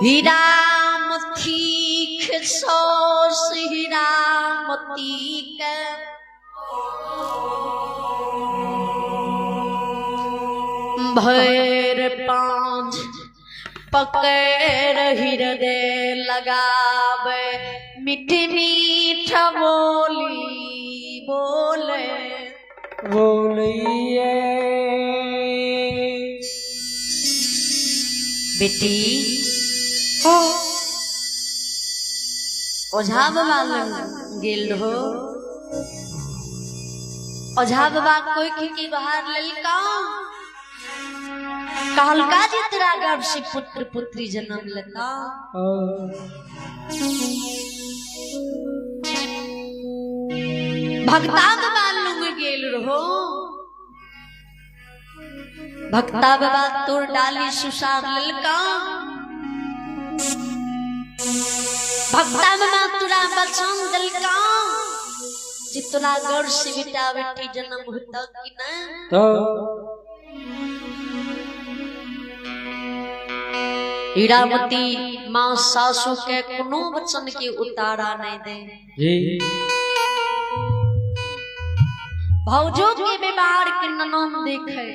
हीरामती खसोस हीरामती के भैर पांच पकड़ हृदय लगावे मीठी मीठ बोली बोले बोलिए बेटी ओझा बाबा लग गेल हो। ओझा बाबा कोई की बाहर ललका कहलका जी तेरा गर्भ से पुत्र पुत्री जन्म लेता। भक्ता बाबा लुंग गेल रहो। भक्ता बाबा तोर डाली सुसार ललका। भक्ता बाबा तुरा बचन दलका जितना गर्भ से बेटा बेटी जन्म होता कि ना। हीरामती माँ सासू के कोनो वचन के उतारा नहीं दे। भौजो के व्यवहार के ननन देखे